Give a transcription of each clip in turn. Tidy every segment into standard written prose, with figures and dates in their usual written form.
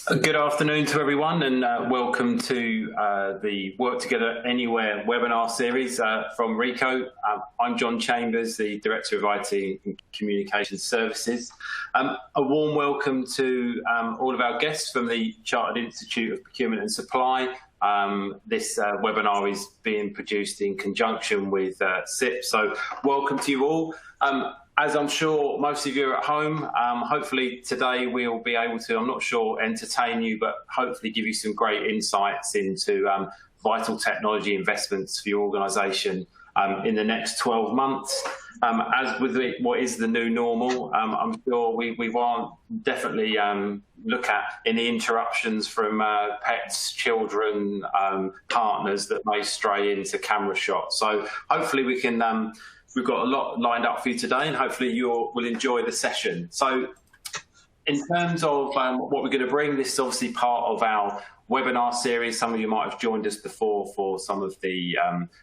Good afternoon to everyone, and welcome to the Work Together Anywhere webinar series from Rico. I'm John Chambers, the Director of IT and Communications Services. A warm welcome to all of our guests from the Chartered Institute of Procurement and Supply. This webinar is being produced in conjunction with SIP, so welcome to you all. As I'm sure most of you are at home, hopefully today we'll be able to, I'm not sure, entertain you, but hopefully give you some great insights into vital technology investments for your organisation in the next 12 months. As with what is the new normal, I'm sure we want definitely look at any interruptions from pets, children, partners that may stray into camera shots. So hopefully we can we've got a lot lined up for you today, and hopefully you will enjoy the session. So in terms of what we're going to bring, this is obviously part of our webinar series. Some of you might have joined us before for some of the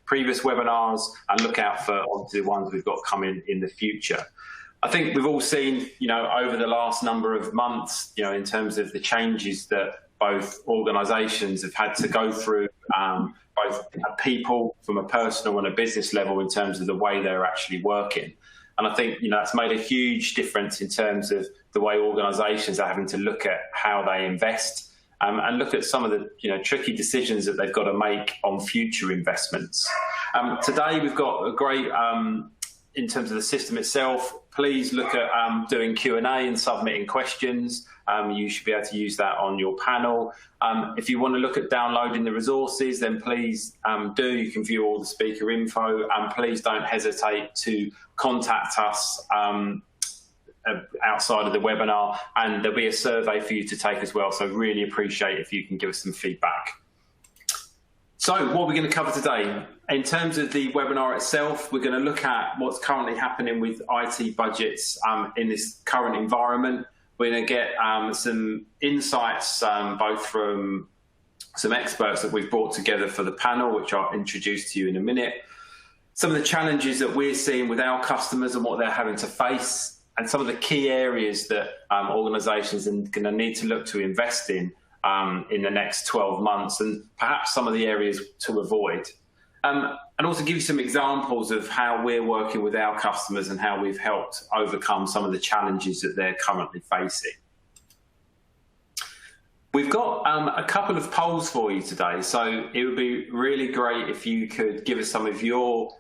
previous webinars, and look out for obviously the ones we've got coming in the future. I think we've all seen, over the last number of months, in terms of the changes that both organisations have had to go through, both people from a personal and a business level in terms of the way they're actually working. And I think, that's made a huge difference in terms of the way organisations are having to look at how they invest and look at some of the, tricky decisions that they've got to make on future investments. Today we've got a great, in terms of the system itself, please look at doing Q&A and submitting questions. You should be able to use that on your panel. If you want to look at downloading the resources, then please do. You can view all the speaker info, and please don't hesitate to contact us outside of the webinar, and there'll be a survey for you to take as well. So really appreciate if you can give us some feedback. So what we're going to cover today, in terms of the webinar itself, we're going to look at what's currently happening with IT budgets in this current environment. We're going to get some insights both from some experts that we've brought together for the panel, which I'll introduce to you in a minute. Some of the challenges that we're seeing with our customers and what they're having to face, and some of the key areas that organisations are going to need to look to invest in the next 12 months, and perhaps some of the areas to avoid. And also give you some examples of how we're working with our customers and how we've helped overcome some of the challenges that they're currently facing. We've got a couple of polls for you today, so it would be really great if you could give us some of your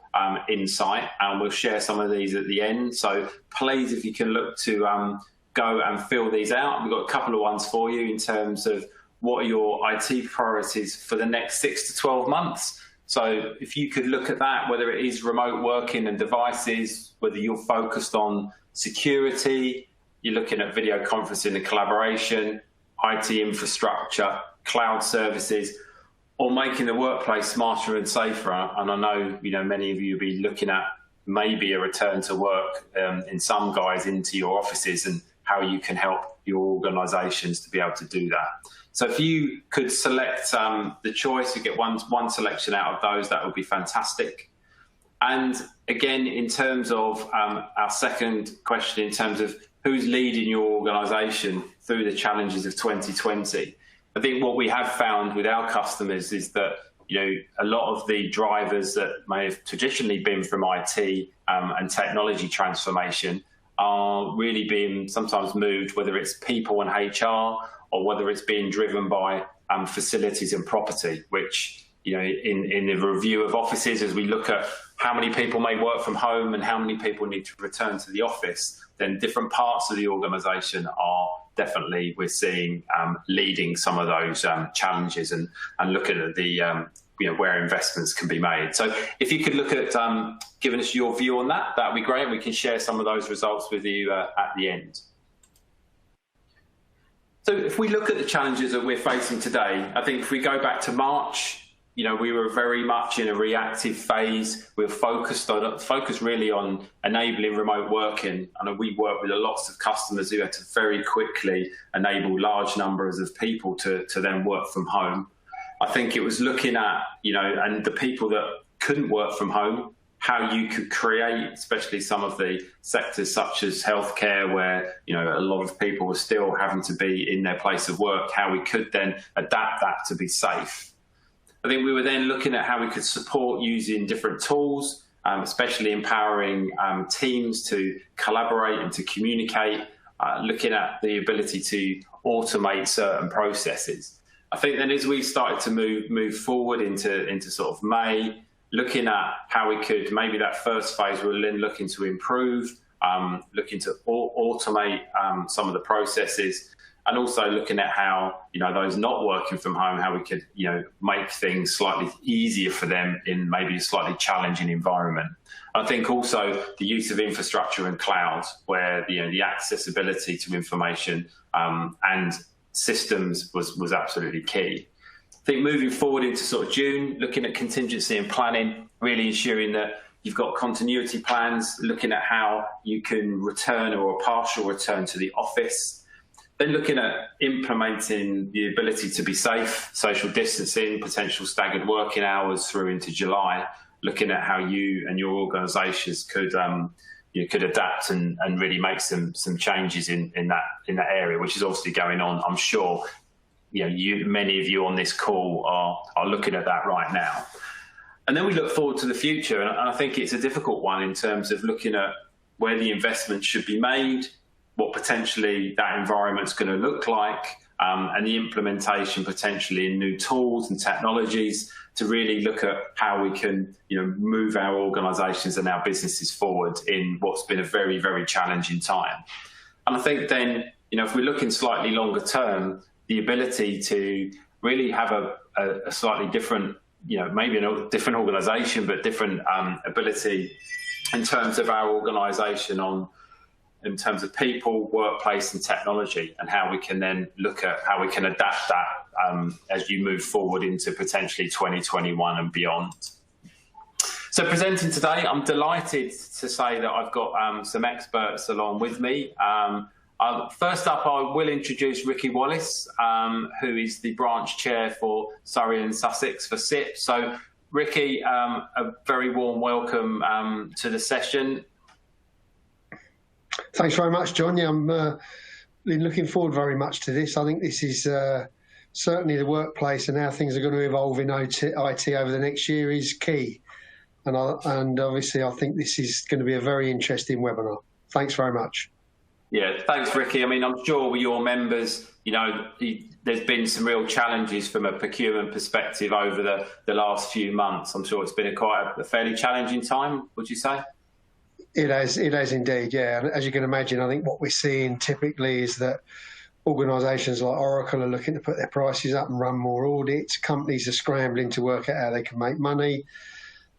insight, and we'll share some of these at the end. So please, if you can look to go and fill these out. We've got a couple of ones for you in terms of what are your IT priorities for the next 6 to 12 months. So if you could look at that, whether it is remote working and devices, whether you're focused on security, you're looking at video conferencing and collaboration, IT infrastructure, cloud services, or making the workplace smarter and safer. And I know, many of you will be looking at maybe a return to work in some guys into your offices, and how you can help your organisations to be able to do that. So if you could select the choice, you get one selection out of those, that would be fantastic. And again, in terms of our second question, in terms of who's leading your organisation through the challenges of 2020, I think what we have found with our customers is that a lot of the drivers that may have traditionally been from IT and technology transformation are really being sometimes moved, whether it's people and HR, or whether it's being driven by facilities and property, which, in the review of offices, as we look at how many people may work from home and how many people need to return to the office, then different parts of the organisation are definitely, we're seeing, leading some of those challenges and looking at the where investments can be made. So if you could look at giving us your view on that, that would be great. We can share some of those results with you at the end. So if we look at the challenges that we're facing today, I think if we go back to March, we were very much in a reactive phase. We were focused really on enabling remote working. And we work with lots of customers who had to very quickly enable large numbers of people to then work from home. I think it was looking at, and the people that couldn't work from home, how you could create, especially some of the sectors such as healthcare, where a lot of people were still having to be in their place of work, how we could then adapt that to be safe. I think we were then looking at how we could support using different tools, especially empowering teams to collaborate and to communicate, looking at the ability to automate certain processes. I think then as we started to move forward into sort of May, looking at how we could, maybe that first phase, we're then looking to improve, looking to automate some of the processes, and also looking at how, those not working from home, how we could, make things slightly easier for them in maybe a slightly challenging environment. I think also the use of infrastructure and cloud, where the accessibility to information and systems was absolutely key. I think moving forward into sort of June, looking at contingency and planning, really ensuring that you've got continuity plans, looking at how you can return or a partial return to the office. Then looking at implementing the ability to be safe, social distancing, potential staggered working hours through into July, looking at how you and your organisations could adapt and really make some changes in that area, which is obviously going on. I'm sure many of you on this call are looking at that right now. And then we look forward to the future, and I think it's a difficult one in terms of looking at where the investment should be made, what potentially that environment's going to look like, and the implementation potentially in new tools and technologies to really look at how we can move our organisations and our businesses forward in what's been a very, very challenging time. And I think then, if we're looking slightly longer term, the ability to really have a slightly different, maybe a different organisation, but different ability in terms of our organisation in terms of people, workplace and technology, and how we can then look at how we can adapt that as you move forward into potentially 2021 and beyond. So presenting today, I'm delighted to say that I've got some experts along with me. First up, I will introduce Ricky Wallace, who is the branch chair for Surrey and Sussex for SIP. So Ricky, a very warm welcome to the session. Thanks very much, John. Yeah, I'm been looking forward very much to this. I think this is certainly the workplace and how things are going to evolve in IT over the next year is key. And obviously, I think this is going to be a very interesting webinar. Thanks very much. Yeah, thanks, Ricky. I mean, I'm sure with your members, there's been some real challenges from a procurement perspective over the last few months. I'm sure it's been quite a fairly challenging time, would you say? It has indeed, yeah. And as you can imagine, I think what we're seeing typically is that organisations like Oracle are looking to put their prices up and run more audits. Companies are scrambling to work out how they can make money.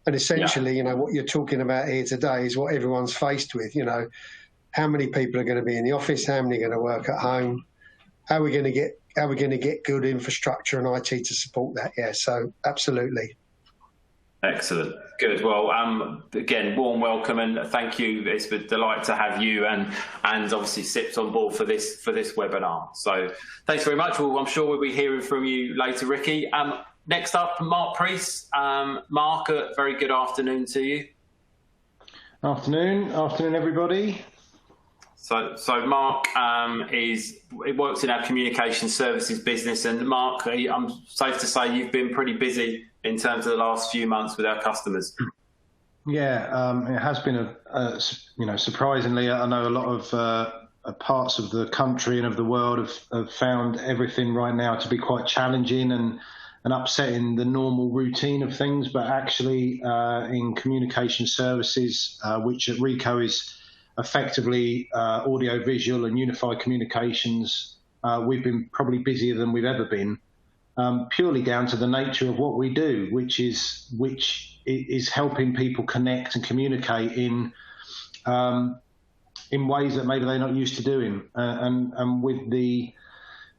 And essentially, what you're talking about here today is what everyone's faced with. How many people are going to be in the office? How many are going to work at home? How are we going to get good infrastructure and IT to support that? Yeah, so absolutely. Excellent. Good. Well, again, warm welcome and thank you. It's a delight to have you and obviously SIP's on board for this webinar. So thanks very much. Well, I'm sure we'll be hearing from you later, Ricky. Next up, Mark Priest. Mark, a very good afternoon to you. Afternoon, everybody. So Mark works in our communication services business, and Mark, I'm safe to say you've been pretty busy in terms of the last few months with our customers. Yeah, it has been surprisingly, I know a lot of parts of the country and of the world have found everything right now to be quite challenging and upsetting the normal routine of things, but actually in communication services, which at Rico is effectively audio, visual and unified communications, we've been probably busier than we've ever been, purely down to the nature of what we do, which is helping people connect and communicate in ways that maybe they're not used to doing. And with the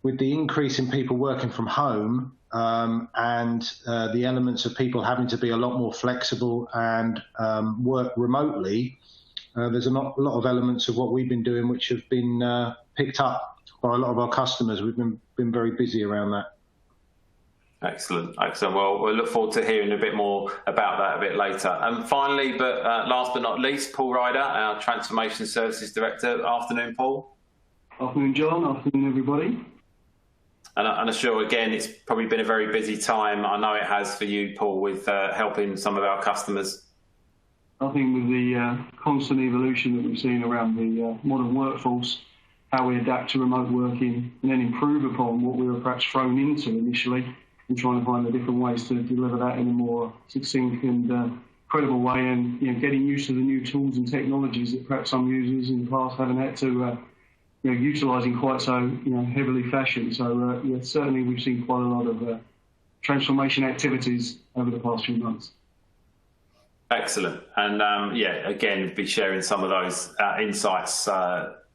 increase in people working from home and the elements of people having to be a lot more flexible and work remotely, there's a lot of elements of what we've been doing which have been picked up by a lot of our customers. We've been very busy around that. Excellent, excellent. Well, we'll look forward to hearing a bit more about that a bit later. And finally, but last but not least, Paul Ryder, our Transformation Services Director. Afternoon, Paul. Afternoon, John. Afternoon, everybody. And I'm sure, again, it's probably been a very busy time. I know it has for you, Paul, with helping some of our customers. I think with the constant evolution that we've seen around the modern workforce, how we adapt to remote working and then improve upon what we were perhaps thrown into initially, and trying to find the different ways to deliver that in a more succinct and credible way, and getting used to the new tools and technologies that perhaps some users in the past haven't had to utilise in quite so heavily fashion. So certainly we've seen quite a lot of transformation activities over the past few months. Excellent, and again, be sharing some of those insights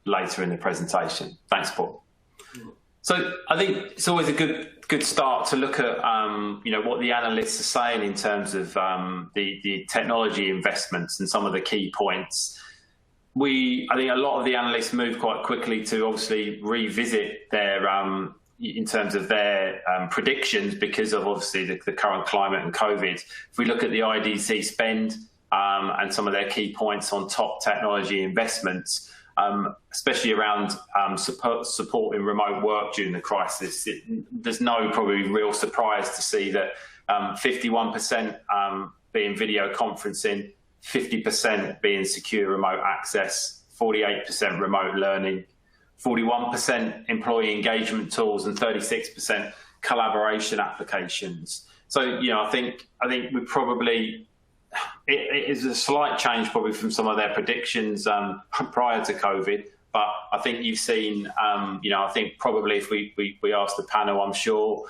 later in the presentation. Thanks, Paul. So I think it's always a good start to look at what the analysts are saying in terms of the technology investments and some of the key points. I think a lot of the analysts move quite quickly to obviously revisit their in terms of their predictions because of obviously the current climate and COVID. If we look at the IDC spend and some of their key points on top technology investments, especially around supporting remote work during the crisis, there's no probably real surprise to see that 51% being video conferencing, 50% being secure remote access, 48% remote learning, 41% employee engagement tools, and 36% collaboration applications. So, I think we probably, it is a slight change probably from some of their predictions prior to COVID, but I think you've seen, I think probably if we asked the panel, I'm sure,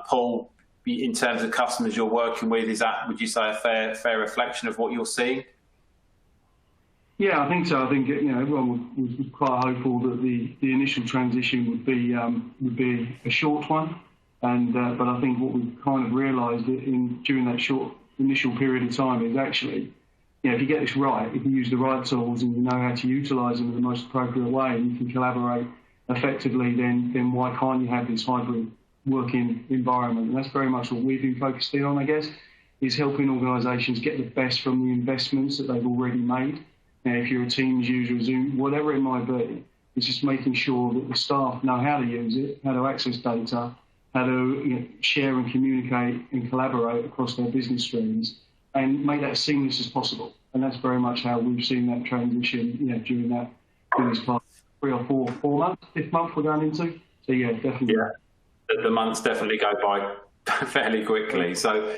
Paul, in terms of customers you're working with, would you say a fair reflection of what you're seeing? Yeah, I think so. I think everyone was quite hopeful that the initial transition would be a short one, and but I think what we've kind of realised during that short initial period of time is actually, if you get this right, if you use the right tools and you know how to utilise them in the most appropriate way, and you can collaborate effectively, then why can't you have this hybrid working environment? And that's very much what we've been focused on, I guess, is helping organisations get the best from the investments that they've already made. Now, if you're a Teams user, Zoom, whatever it might be, it's just making sure that the staff know how to use it, how to access data, how to share and communicate and collaborate across their business streams, and make that as seamless as possible. And that's very much how we've seen that transition, during this past 3 or 4 months, 5th month we're going into. So yeah, definitely. Yeah, the months definitely go by fairly quickly. So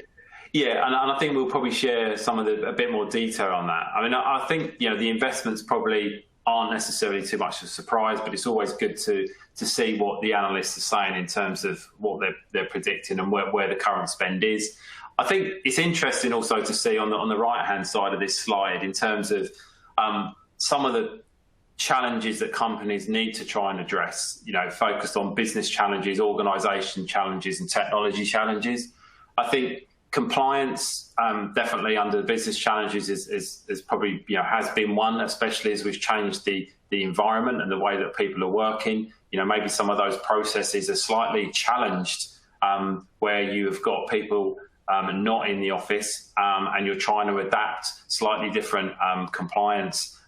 yeah, and I think we'll probably share some of a bit more detail on that. I mean, I think the investments probably aren't necessarily too much of a surprise, but it's always good to see what the analysts are saying in terms of what they're predicting and where the current spend is. I think it's interesting also to see on the right-hand side of this slide in terms of some of the challenges that companies need to try and address, focused on business challenges, organisation challenges and technology challenges. I think compliance, definitely under the business challenges is probably, has been one, especially as we've changed the environment and the way that people are working. Maybe some of those processes are slightly challenged, where you have got people not in the office and you're trying to adapt slightly different compliance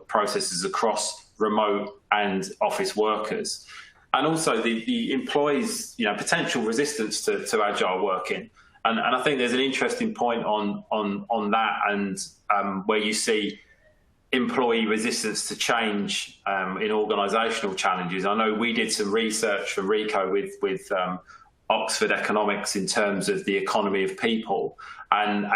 processes across remote and office workers. And also the employees, potential resistance to agile working. And I think there's an interesting point on that, and where you see employee resistance to change in organisational challenges. I know we did some research from RICO with Oxford Economics in terms of the economy of people, and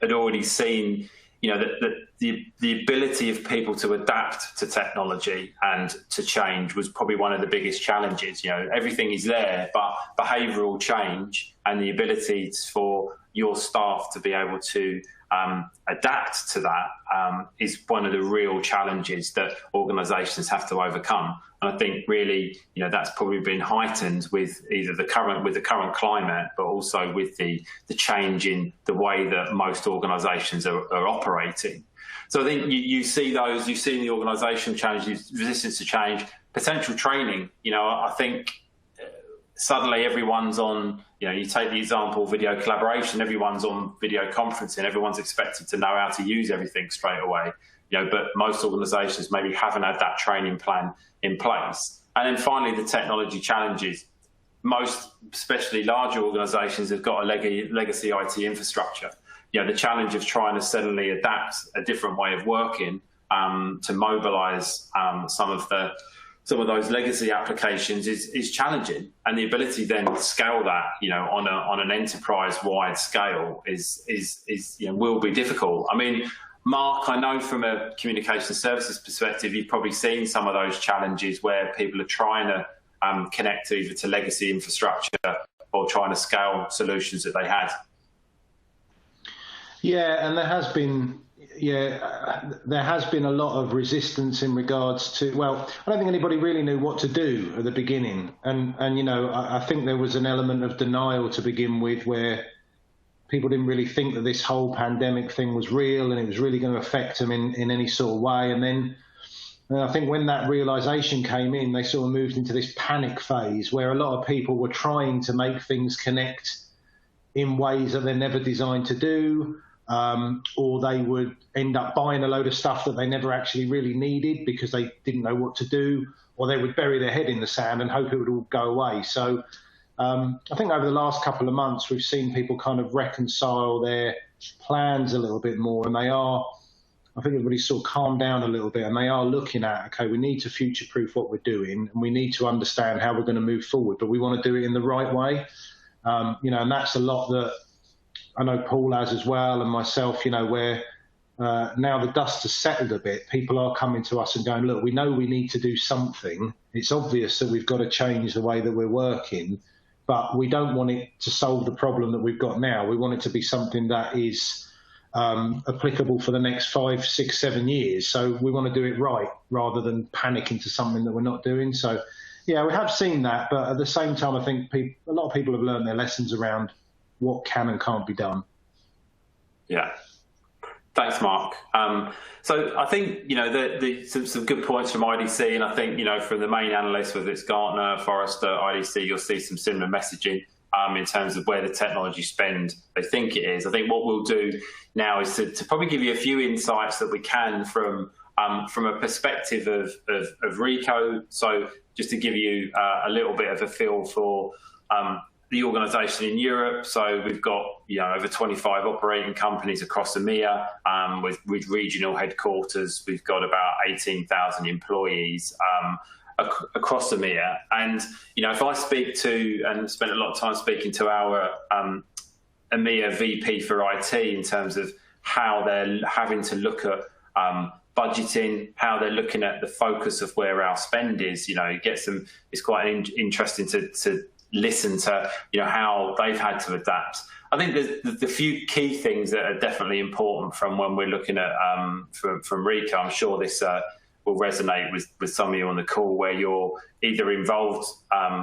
had already seen that the ability of people to adapt to technology and to change was probably one of the biggest challenges. Everything is there, but behavioural change and the ability for your staff to be able to adapt to that is one of the real challenges that organisations have to overcome. And I think really, that's probably been heightened with either the current climate, but also with the change in the way that most organisations are operating. So I think you've seen the organisation challenges, resistance to change, potential training. I think suddenly everyone's on, you take the example of video collaboration, everyone's on video conferencing, everyone's expected to know how to use everything straight away, but most organizations maybe haven't had that training plan in place. And then finally, the technology challenges. Most, especially larger organizations, have got a legacy IT infrastructure. The challenge of trying to suddenly adapt a different way of working to mobilize some of those legacy applications is challenging, and the ability then to scale that, on an enterprise-wide scale is will be difficult. I mean, Mark, I know from a communication services perspective, you've probably seen some of those challenges where people are trying to connect either to legacy infrastructure or trying to scale solutions that they had. Yeah, and there has been a lot of resistance in regards to, well, I don't think anybody really knew what to do at the beginning. And I think there was an element of denial to begin with, where people didn't really think that this whole pandemic thing was real and it was really going to affect them in any sort of way. And then I think when that realization came in, they sort of moved into this panic phase where a lot of people were trying to make things connect in ways that they're never designed to do. Or they would end up buying a load of stuff that they never actually really needed because they didn't know what to do, or they would bury their head in the sand and hope it would all go away. So I think over the last couple of months, we've seen people kind of reconcile their plans a little bit more, and I think everybody's sort of calmed down a little bit, and they are looking at, okay, we need to future-proof what we're doing, and we need to understand how we're going to move forward, but we want to do it in the right way. And that's a lot that I know Paul has as well, and myself, where now the dust has settled a bit, people are coming to us and going, look, we know we need to do something. It's obvious that we've got to change the way that we're working, but we don't want it to solve the problem that we've got now. We want it to be something that is applicable for the next 5, 6, 7 years. So we want to do it right rather than panic into something that we're not doing. So, yeah, we have seen that. But at the same time, I think a lot of people have learned their lessons around what can and can't be done. Yeah. Thanks, Mark. So I think, some good points from IDC, and I think, from the main analysts, whether it's Gartner, Forrester, IDC, you'll see some similar messaging in terms of where the technology spend they think it is. I think what we'll do now is to probably give you a few insights that we can from a perspective of Ricoh. So just to give you a little bit of a feel for the organisation in Europe. So we've got over 25 operating companies across EMEA with regional headquarters. We've got about 18,000 employees across EMEA. And if I speak to and spend a lot of time speaking to our EMEA VP for IT in terms of how they're having to look at budgeting, how they're looking at the focus of where our spend is, it's quite interesting to listen to how they've had to adapt. I think the few key things that are definitely important from when we're looking at from Ricoh. I'm sure this will resonate with some of you on the call, where you're either involved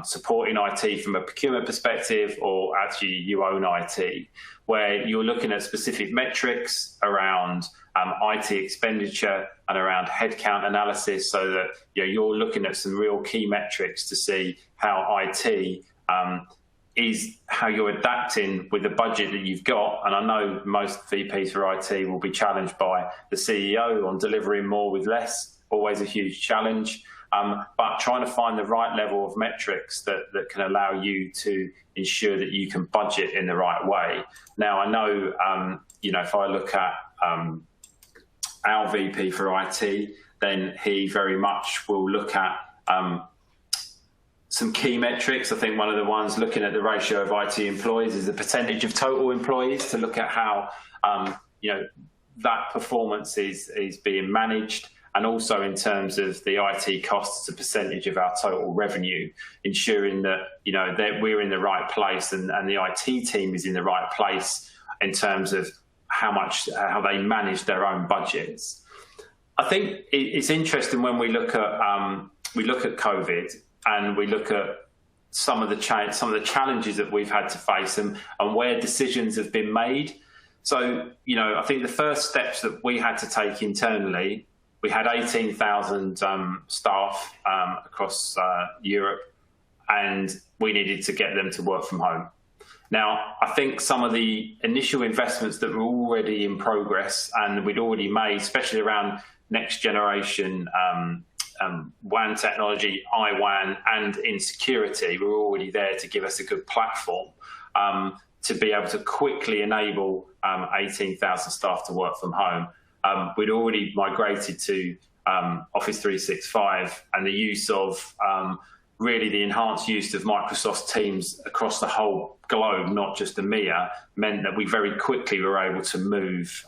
supporting IT from a procurement perspective, or actually you own IT, where you're looking at specific metrics around IT expenditure and around headcount analysis, so that you're looking at some real key metrics to see how IT is how you're adapting with the budget that you've got. And I know most VPs for IT will be challenged by the CEO on delivering more with less, always a huge challenge, but trying to find the right level of metrics that can allow you to ensure that you can budget in the right way. Now, I know, if I look at our VP for IT, then he very much will look at some key metrics. I think one of the ones looking at the ratio of IT employees is the percentage of total employees, to look at how that performance is being managed, and also in terms of the IT costs as a percentage of our total revenue, ensuring that that we're in the right place and the IT team is in the right place in terms of how they manage their own budgets. I think it's interesting when we look at COVID, and we look at some of the challenges that we've had to face and where decisions have been made. So, I think the first steps that we had to take internally, we had 18,000 staff across Europe, and we needed to get them to work from home. Now, I think some of the initial investments that were already in progress and we'd already made, especially around next generation WAN technology, IWAN, and in security, were already there to give us a good platform to be able to quickly enable 18,000 staff to work from home. We'd already migrated to Office 365, and the use of really the enhanced use of Microsoft Teams across the whole globe, not just EMEA, meant that we very quickly were able to move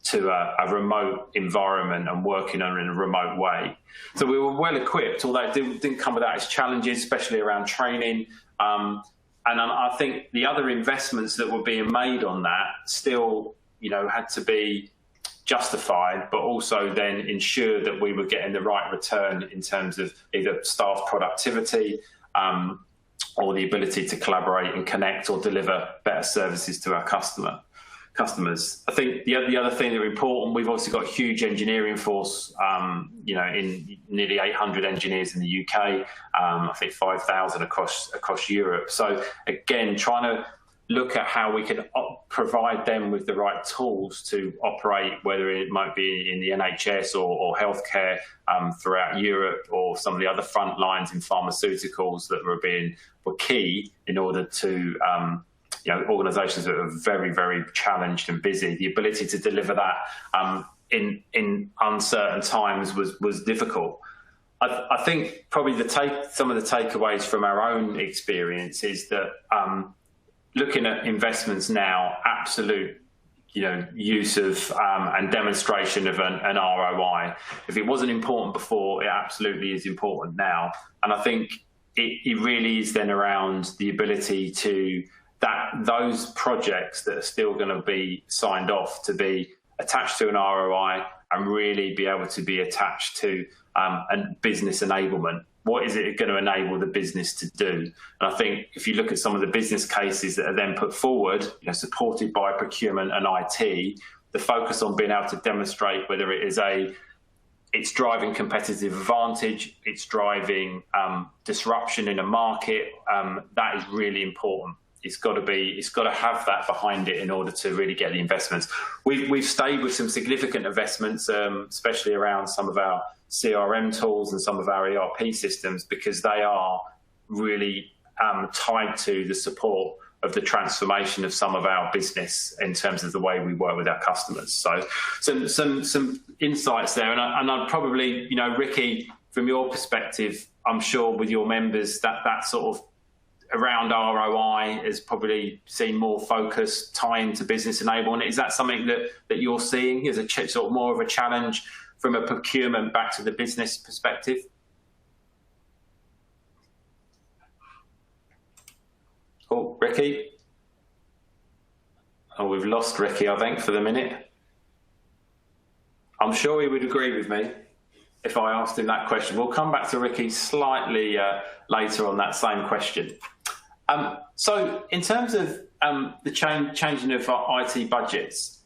to a remote environment and working on it in a remote way. So we were well equipped, although it didn't come without its challenges, especially around training. And I think the other investments that were being made on that still, had to be justified, but also then ensure that we were getting the right return in terms of either staff productivity or the ability to collaborate and connect or deliver better services to our customers. I think the other thing that are important, we've obviously got a huge engineering force, in nearly 800 engineers in the UK, I think 5,000 across Europe. So again, trying to look at how we can provide them with the right tools to operate, whether it might be in the NHS or healthcare throughout Europe, or some of the other front lines in pharmaceuticals that were key in order to organisations that are very, very challenged and busy. The ability to deliver that in uncertain times was difficult. I think probably some of the takeaways from our own experience is that looking at investments now, absolute use of and demonstration of an ROI. If it wasn't important before, it absolutely is important now. And I think it really is then around the ability to those projects that are still going to be signed off to be attached to an ROI and really be able to be attached to a business enablement. What is it going to enable the business to do? And I think if you look at some of the business cases that are then put forward, supported by procurement and IT, the focus on being able to demonstrate whether it's driving competitive advantage, it's driving disruption in a market, that is really important. It's got to have that behind it in order to really get the investments. We've stayed with some significant investments, especially around some of our CRM tools and some of our ERP systems, because they are really tied to the support of the transformation of some of our business in terms of the way we work with our customers. So some insights there, and I'd probably, Ricky, from your perspective, I'm sure with your members that sort of around ROI is probably seen more focus tying to business enablement. Is that something that you're seeing as a sort of more of a challenge from a procurement back to the business perspective? Oh, Ricky? Oh, we've lost Ricky, I think, for the minute. I'm sure he would agree with me if I asked him that question. We'll come back to Ricky slightly later on that same question. So in terms of the changing of our IT budgets,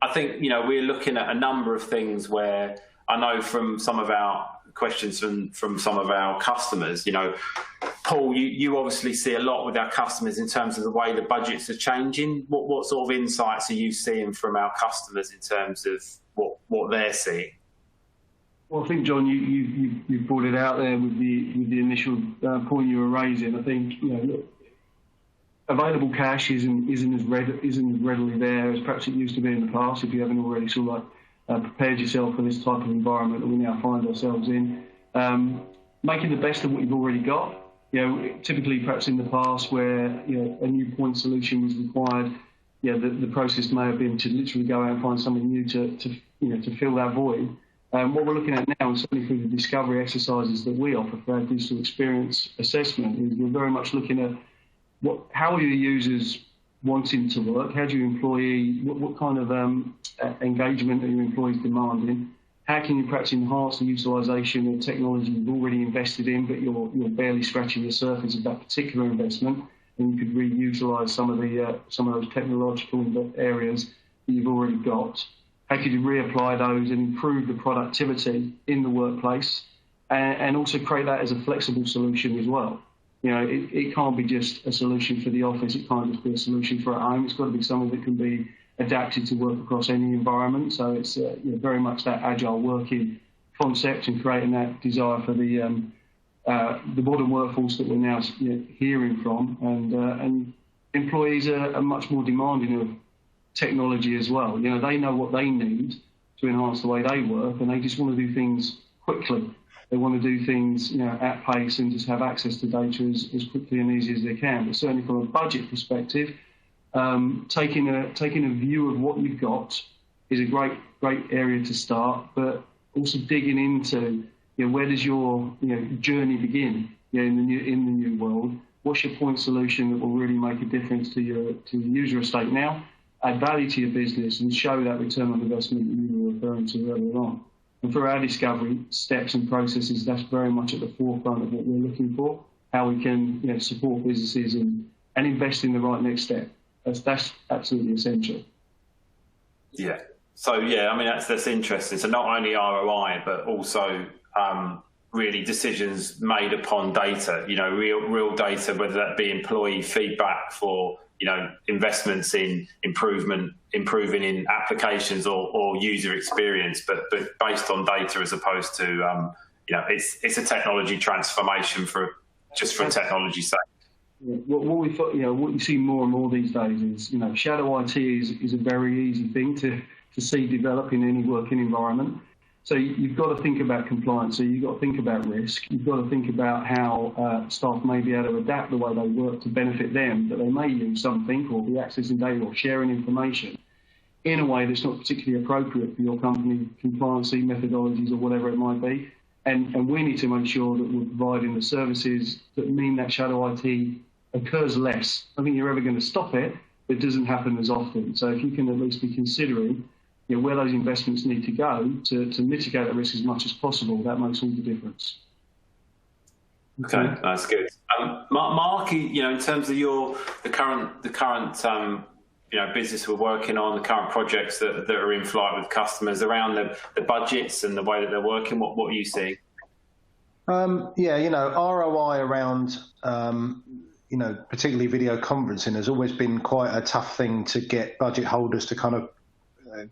I think, we're looking at a number of things where I know from some of our questions from some of our customers, Paul, you obviously see a lot with our customers in terms of the way the budgets are changing. What sort of insights are you seeing from our customers in terms of what they're seeing? Well, I think, John, you brought it out there with the initial point you were raising. I think available cash isn't as readily there as perhaps it used to be in the past. If you haven't already sort of prepared yourself for this type of environment that we now find ourselves in, making the best of what you've already got. Typically, perhaps in the past, where a new point solution was required, the process may have been to literally go out and find something new to fill that void. What we're looking at now, and certainly through the discovery exercises that we offer for our digital experience assessment, is we're very much looking at how are your users wanting to work? How do your what kind of engagement are your employees demanding? How can you perhaps enhance the utilisation of technology you've already invested in, but you're barely scratching the surface of that particular investment, and you could reutilise some of those technological areas that you've already got? How could you reapply those and improve the productivity in the workplace? and also create that as a flexible solution as well. It can't be just a solution for the office. It can't just be a solution for at home. It's got to be something that can be adapted to work across any environment. So it's very much that agile working concept and creating that desire for the modern workforce that we're now hearing from, and employees are much more demanding of technology as well. They know what they need to enhance the way they work, and they just want to do things quickly. They want to do things at pace and just have access to data as quickly and easy as they can. But certainly from a budget perspective, taking a view of what you've got is a great area to start, but also digging into where does your journey begin in the new world. What's your point solution that will really make a difference to your user estate now, add value to your business, and show that return on investment that you were referring to earlier on. And for our discovery steps and processes, that's very much at the forefront of what we're looking for, how we can support businesses and invest in the right next step. That's absolutely essential. Yeah. So, I mean, that's interesting. So not only ROI, but also really decisions made upon data, real data, whether that be employee feedback for, investments in improving in applications or user experience, but based on data as opposed to, it's a technology transformation for technology's sake. Yeah. What you see more and more these days is, shadow IT is a very easy thing to see develop in any working environment. So you've got to think about compliance. So you've got to think about risk. You've got to think about how staff may be able to adapt the way they work to benefit them, that they may use something or be accessing data or sharing information in a way that's not particularly appropriate for your company compliancy methodologies or whatever it might be. And we need to make sure that we're providing the services that mean that shadow IT occurs less. I don't think you're ever going to stop it, but it doesn't happen as often. So if you can at least be considering where those investments need to go to mitigate that risk as much as possible, that makes all the difference. Okay, that's good. Mark, in terms of the current business we're working on, the current projects that are in flight with customers around the budgets and the way that they're working, what are you seeing? ROI around particularly video conferencing has always been quite a tough thing to get budget holders to kind of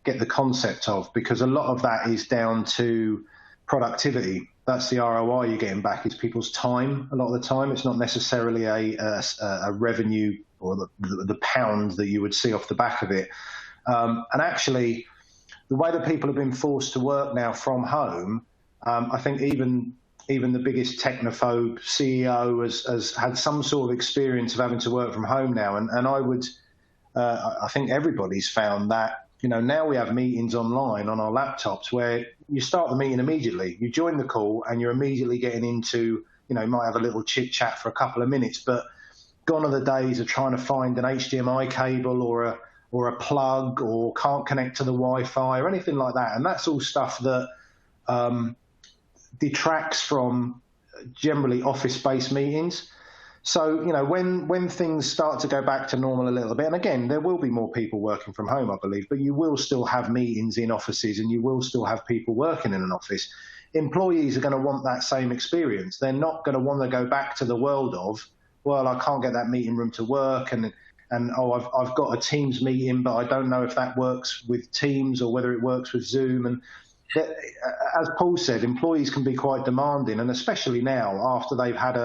get the concept of, because a lot of that is down to productivity. That's the ROI you're getting back, is people's time. A lot of the time, it's not necessarily a revenue or the pound that you would see off the back of it. And actually, the way that people have been forced to work now from home, I think even the biggest technophobe CEO has had some sort of experience of having to work from home now. And I think everybody's found that, now we have meetings online on our laptops where you start the meeting immediately. You join the call and you're immediately getting into, you might have a little chit chat for a couple of minutes, but gone are the days of trying to find an HDMI cable or a plug, or can't connect to the Wi-Fi or anything like that. And that's all stuff that detracts from generally office-based meetings. So, when things start to go back to normal a little bit, and again, there will be more people working from home, I believe, but you will still have meetings in offices and you will still have people working in an office. Employees are going to want that same experience. They're not going to want to go back to the world of, well, I can't get that meeting room to work, and I've got a Teams meeting, but I don't know if that works with Teams or whether it works with Zoom. And as Paul said, employees can be quite demanding, and especially now after they've had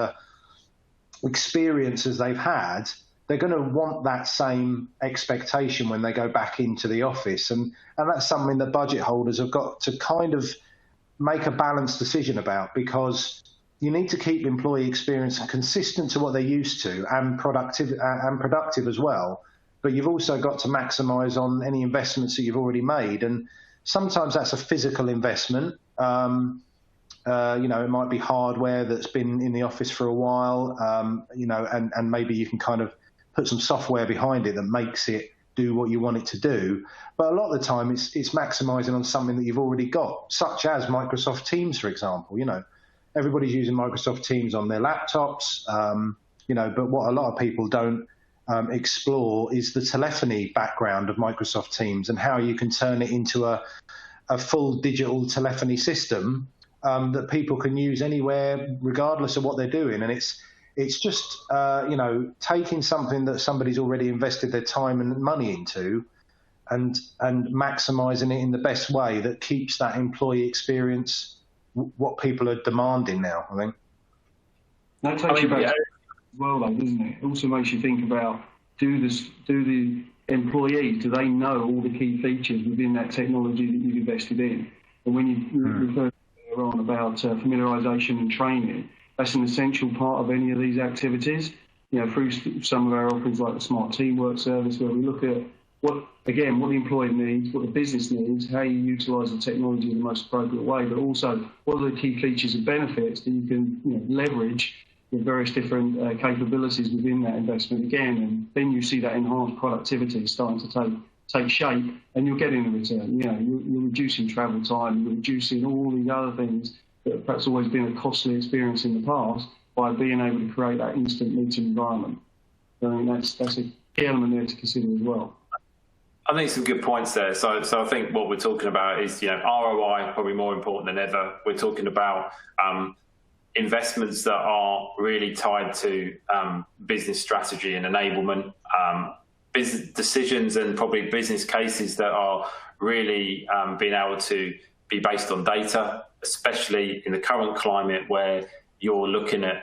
experiences they've had, they're going to want that same expectation when they go back into the office. And that's something that budget holders have got to kind of make a balanced decision about, because you need to keep employee experience consistent to what they're used to and productive as well. But you've also got to maximize on any investments that you've already made. And sometimes that's a physical investment. It might be hardware that's been in the office for a while, and maybe you can kind of put some software behind it that makes it do what you want it to do. But a lot of the time it's maximizing on something that you've already got, such as Microsoft Teams, for example. Everybody's using Microsoft Teams on their laptops, but what a lot of people don't explore is the telephony background of Microsoft Teams and how you can turn it into a full digital telephony system that people can use anywhere, regardless of what they're doing. And it's just, taking something that somebody's already invested their time and money into and maximising it in the best way that keeps that employee experience what people are demanding now, I think. That takes you back as well, though, doesn't it? It also makes you think about, do the employees, do they know all the key features within that technology that you've invested in? And when you refer earlier on about familiarisation and training, that's an essential part of any of these activities. Through some of our offerings like the Smart Teamwork service, where we look at what the employee needs, what the business needs, how you utilise the technology in the most appropriate way, but also what are the key features and benefits that you can leverage with various different capabilities within that investment again, and then you see that enhanced productivity starting to take shape, and you're getting a return. You're reducing travel time, you're reducing all these other things that have perhaps always been a costly experience in the past by being able to create that instant meeting environment. So I think that's a key element there to consider as well. I think some good points there. So I think what we're talking about is, ROI probably more important than ever. We're talking about investments that are really tied to business strategy and enablement, business decisions and probably business cases that are really being able to be based on data, especially in the current climate where you're looking at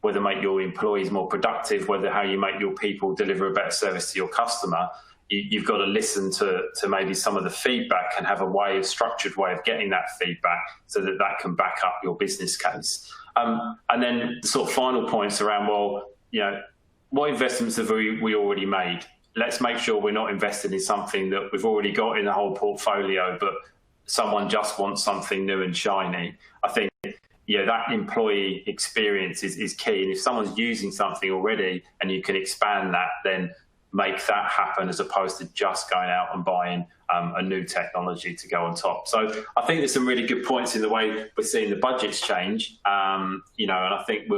whether make your employees more productive, how you make your people deliver a better service to your customer. You've got to listen to maybe some of the feedback and have a structured way of getting that feedback so that can back up your business case. And then the sort of final points around, what investments have we already made? Let's make sure we're not investing in something that we've already got in the whole portfolio, but someone just wants something new and shiny. I think that employee experience is key. And if someone's using something already and you can expand that, then make that happen as opposed to just going out and buying a new technology to go on top. So I think there's some really good points in the way we're seeing the budgets change, and I think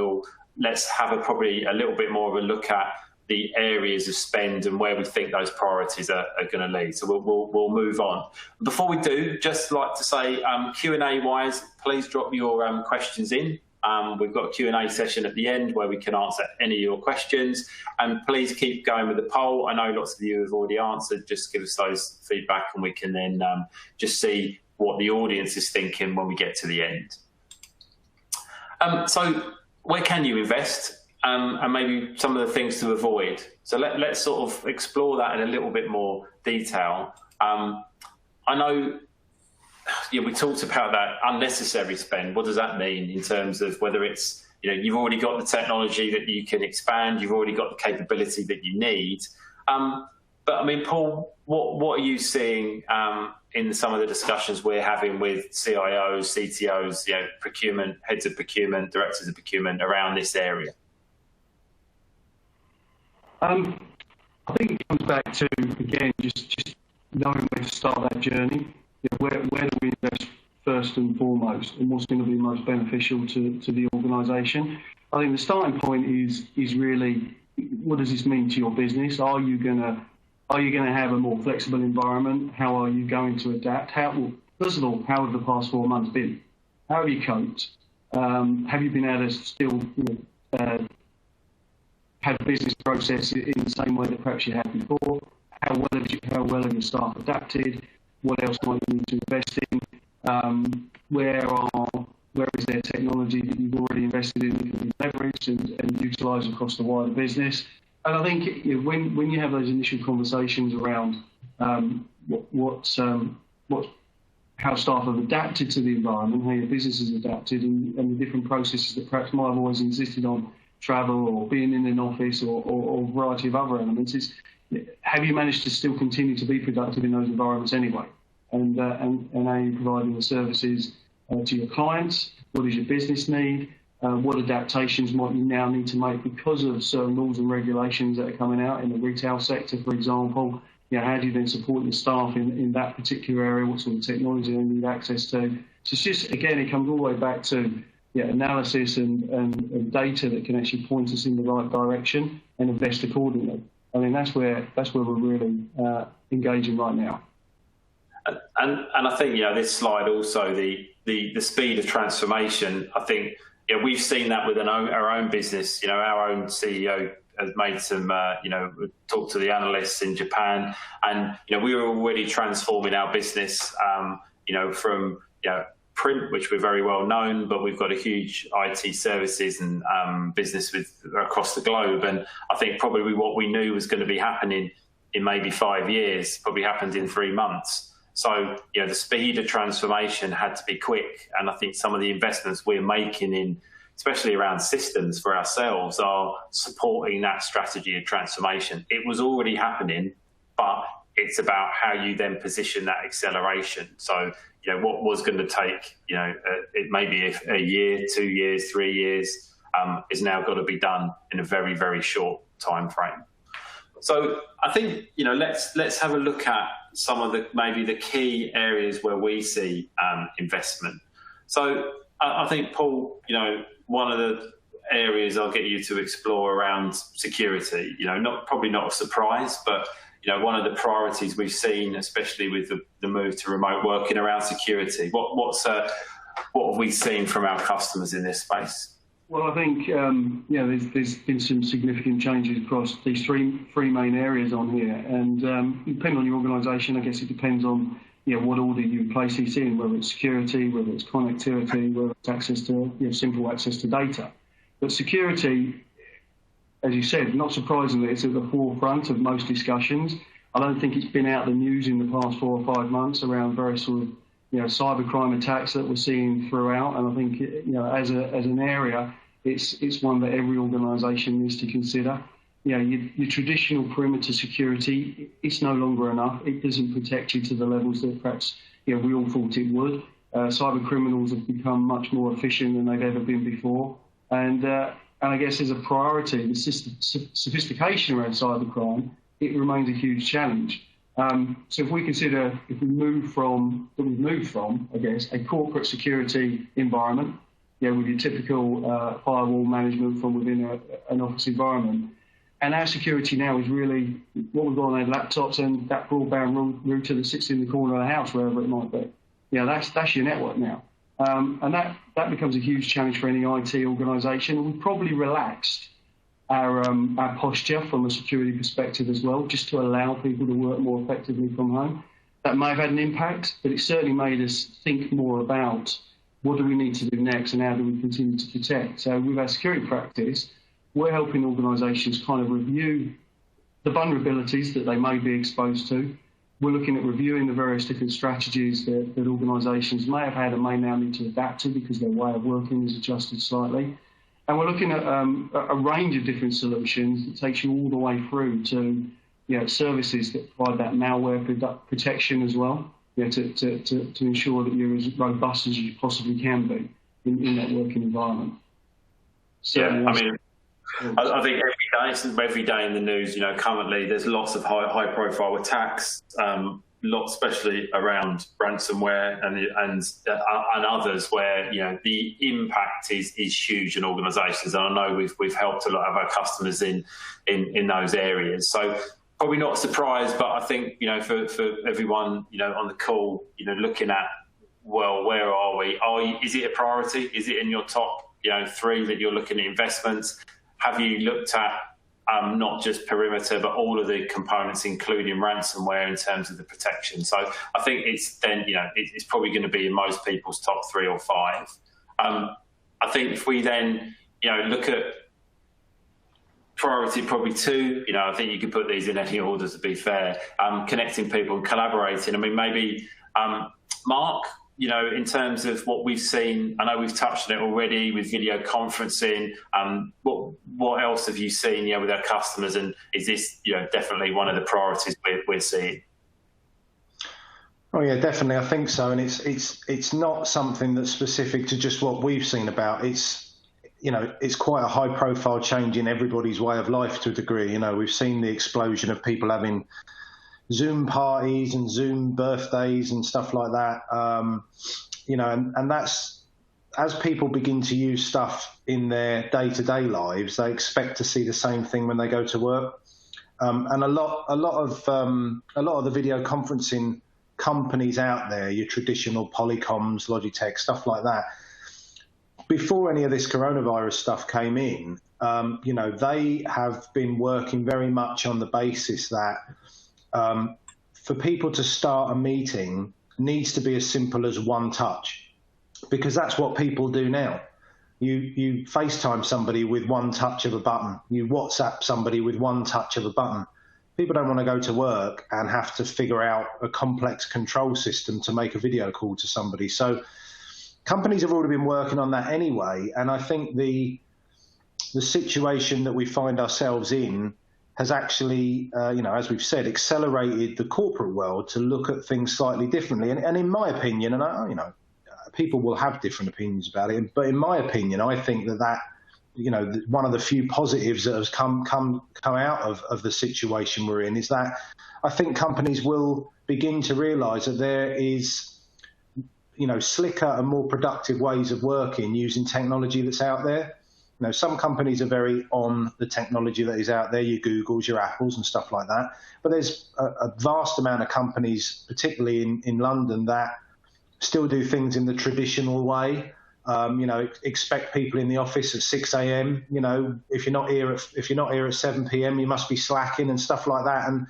let's have probably a little bit more of a look at the areas of spend and where we think those priorities are going to lead. So we'll move on. Before we do, just like to say, Q&A wise, please drop your questions in. We've got a Q&A session at the end where we can answer any of your questions, and please keep going with the poll. I know lots of you have already answered. Just give us those feedback and we can then just see what the audience is thinking when we get to the end. So where can you invest, and maybe some of the things to avoid? So let's sort of explore that in a little bit more detail. I know we talked about that unnecessary spend. What does that mean in terms of whether it's, you've already got the technology that you can expand, you've already got the capability that you need. But I mean, Paul, what are you seeing in some of the discussions we're having with CIOs, CTOs, procurement, heads of procurement, directors of procurement around this area? I think it comes back to, again, just knowing where to start that journey. Where do we invest first and foremost, and what's going to be most beneficial to the organisation? I think the starting point is really, what does this mean to your business? Are you going to have a more flexible environment? How are you going to adapt? First of all, how have the past 4 months been? How have you coped? Have you been able to still have business process in the same way that perhaps you had before? How well have your staff adapted? What else might you need to invest in? Where is there technology that you've already invested in that can be leveraged and utilised across the wider business? And I think when you have those initial conversations around how staff have adapted to the environment, how your business has adapted, and the different processes that perhaps might have always insisted on travel or being in an office or a variety of other elements, is have you managed to still continue to be productive in those environments anyway? And are you providing the services to your clients? What does your business need? What adaptations might you now need to make because of certain rules and regulations that are coming out in the retail sector, for example? How do you then support your staff in that particular area? What sort of technology they need access to? So it's just, again, it comes all the way back to analysis and data that can actually point us in the right direction and invest accordingly. I mean, that's where we're really engaging right now. And I think, this slide also, the the speed of transformation, I think we've seen that with our own business. Our own CEO has made some, talked to the analysts in Japan, and we were already transforming our business, from print, which we're very well known, but we've got a huge IT services and business across the globe. And I think probably what we knew was going to be happening in maybe 5 years probably happened in 3 months. So the speed of transformation had to be quick, and I think some of the investments we're making in, especially around systems for ourselves, are supporting that strategy of transformation. It was already happening, but it's about how you then position that acceleration. So what was going to take, it may be a year, 2 years, 3 years, is now got to be done in a very, very short time frame. So I think, let's have a look at some of maybe the key areas where we see investment. So I think, Paul, one of the areas I'll get you to explore around security, probably not a surprise, but one of the priorities we've seen, especially with the move to remote working around security. What have we seen from our customers in this space? Well, I think there's been some significant changes across these three main areas on here, and depending on your organisation, I guess it depends on what order you place this in, whether it's security, whether it's connectivity, whether it's access to simple access to data. But security, as you said, not surprisingly, it's at the forefront of most discussions. I don't think it's been out the news in the past 4 or 5 months around various sort of cybercrime attacks that we're seeing throughout. And I think as an area, it's one that every organisation needs to consider. Your traditional perimeter security, it's no longer enough. It doesn't protect you to the levels that perhaps we all thought it would. Cyber criminals have become much more efficient than they've ever been before. And I guess as a priority, the sophistication around cybercrime, it remains a huge challenge. So if we move from, I guess, a corporate security environment, with your typical firewall management from within an office environment, and our security now is really what we've got on our laptops and that broadband router that sits in the corner of the house, wherever it might be. That's your network now. And that becomes a huge challenge for any IT organisation. And we've probably relaxed our posture from a security perspective as well, just to allow people to work more effectively from home. That may have had an impact, but it certainly made us think more about what do we need to do next and how do we continue to protect. So with our security practice, we're helping organisations kind of review the vulnerabilities that they may be exposed to. We're looking at reviewing the various different strategies that organisations may have had and may now need to adapt to because their way of working is adjusted slightly. And we're looking at a range of different solutions that takes you all the way through to services that provide that malware protection as well, to ensure that you're as robust as you possibly can be in that working environment. So, I think every day in the news, currently there's lots of high-profile attacks, especially around ransomware and others, where the impact is huge in organisations. And I know we've helped a lot of our customers in those areas. So probably not surprised, but I think for everyone on the call, looking at where are we? Is it a priority? Is it in your top 3 that you're looking at investments? Have you looked at not just perimeter, but all of the components, including ransomware, in terms of the protection? So I think it's then, it's probably going to be in most people's top 3 or 5. I think if we then, look at priority probably 2, I think you could put these in any order to be fair, connecting people and collaborating. I mean, maybe, Mark, in terms of what we've seen, I know we've touched on it already with video conferencing. What else have you seen, with our customers, and is this, definitely one of the priorities we're seeing? Oh yeah, definitely. I think so, and it's not something that's specific to just what we've seen about. It's quite a high-profile change in everybody's way of life to a degree. We've seen the explosion of people having Zoom parties and Zoom birthdays and stuff like that, and that's, as people begin to use stuff in their day-to-day lives, they expect to see the same thing when they go to work. And a lot of the video conferencing companies out there, your traditional Polycoms, Logitech, stuff like that, before any of this coronavirus stuff came in, you know, they have been working very much on the basis that for people to start a meeting needs to be as simple as one touch, because that's what people do now. You FaceTime somebody with one touch of a button. You WhatsApp somebody with one touch of a button. People don't want to go to work and have to figure out a complex control system to make a video call to somebody. So companies have already been working on that anyway. And I think the situation that we find ourselves in has actually, you know, as we've said, accelerated the corporate world to look at things slightly differently. And in my opinion, and you know, people will have different opinions about it, but in my opinion, I think that you know, one of the few positives that has come out of the situation we're in is that I think companies will begin to realise that there is, you know, slicker and more productive ways of working using technology that's out there. You know, some companies are very on the technology that is out there, your Googles, your Apples and stuff like that. But there's a vast amount of companies, particularly in London, that still do things in the traditional way. You know, expect people in the office at 6 a.m. You know, if you're not here at 7 p.m., you must be slacking and stuff like that. And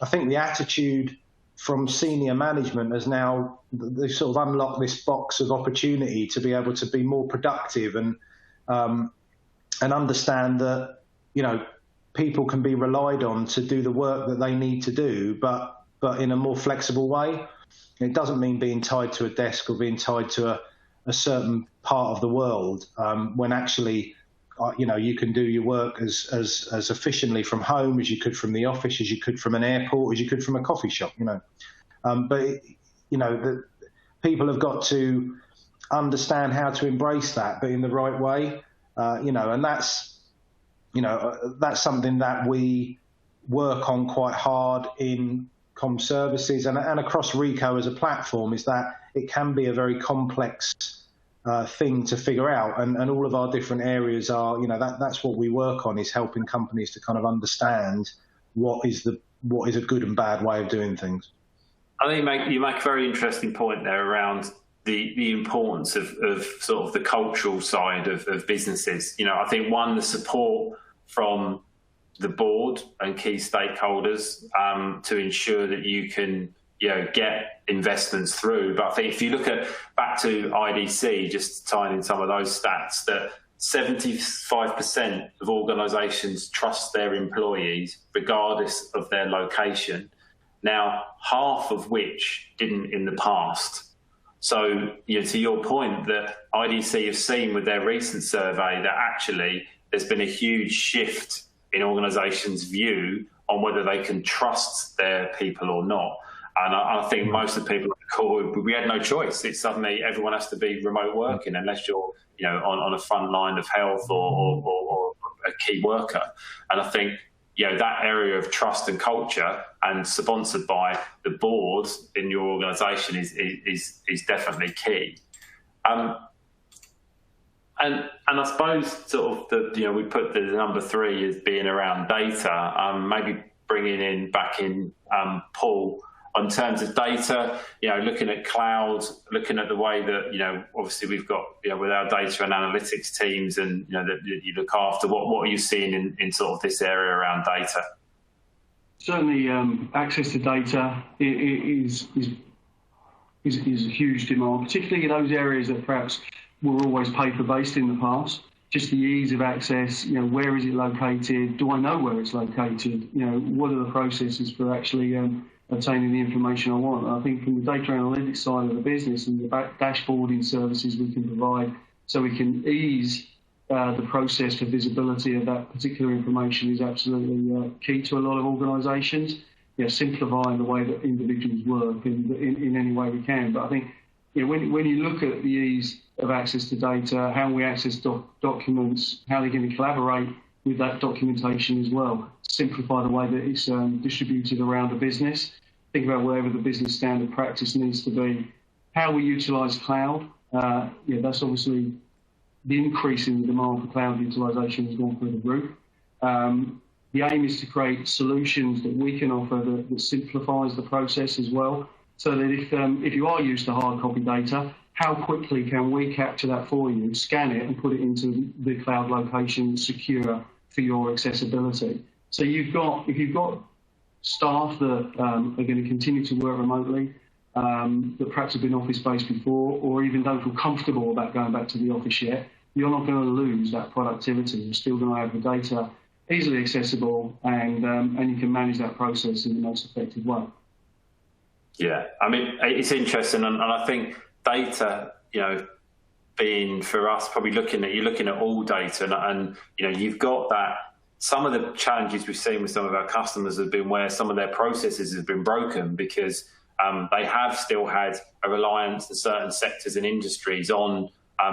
I think the attitude from senior management has now, they've sort of unlocked this box of opportunity to be able to be more productive and understand that, you know, people can be relied on to do the work that they need to do, but in a more flexible way. It doesn't mean being tied to a desk or being tied to a certain part of the world, when actually, you know, you can do your work as efficiently from home as you could from the office, as you could from an airport, as you could from a coffee shop, you know. But, you know, the people have got to understand how to embrace that, but in the right way, you know, and that's something that we work on quite hard in Com Services and across Ricoh as a platform, is that it can be a very complex thing to figure out, and all of our different areas are, you know, that's what we work on, is helping companies to kind of understand what is a good and bad way of doing things. I think you make a very interesting point there around the importance of sort of the cultural side of businesses. You know, I think the support from the board and key stakeholders to ensure that you can, you know, get investments through. But I think if you look back to IDC, just tying in some of those stats, that 75% of organisations trust their employees regardless of their location. Now, half of which didn't in the past. So, you know, to your point, that IDC have seen with their recent survey that actually there's been a huge shift in organisations' view on whether they can trust their people or not. And I think most of the people on the call, we had no choice. It's suddenly everyone has to be remote working unless you're, you know, on a front line of health or a key worker. And I think, you know, that area of trust and culture, and sponsored by the board in your organisation, is definitely key. And I suppose sort of you know, we put the number 3 as being around data. Maybe bringing back in Paul in terms of data. You know, looking at cloud, looking at the way that, you know, obviously we've got, you know, with our data and analytics teams, and, you know, that you look after. What are you seeing in sort of this area around data? Certainly, access to data is a huge demand, particularly in those areas that perhaps were always paper-based in the past. Just the ease of access, you know, where is it located? Do I know where it's located? You know, what are the processes for actually obtaining the information I want? And I think from the data analytics side of the business and the dashboarding services we can provide, so we can ease the process for visibility of that particular information, is absolutely key to a lot of organisations. You know, simplifying the way that individuals work in any way we can. But I think, you know, when you look at the ease of access to data, how we access documents, how they're going to collaborate with that documentation as well, simplify the way that it's distributed around the business. Think about wherever the business standard practice needs to be. How we utilise cloud, that's obviously the increase in the demand for cloud utilisation has gone through the roof. The aim is to create solutions that we can offer that simplifies the process as well. so that if you are used to hard copy data, how quickly can we capture that for you, scan it, and put it into the cloud location secure for your accessibility? So if you've got staff that are going to continue to work remotely, that perhaps have been office-based before, or even don't feel comfortable about going back to the office yet, you're not going to lose that productivity. You're still going to have the data easily accessible, and you can manage that process in the most effective way. Yeah, I mean, it's interesting, and I think data, being for us, probably you're looking at all data, and you've got that. Some of the challenges we've seen with some of our customers have been where some of their processes have been broken because they have still had a reliance in certain sectors and industries on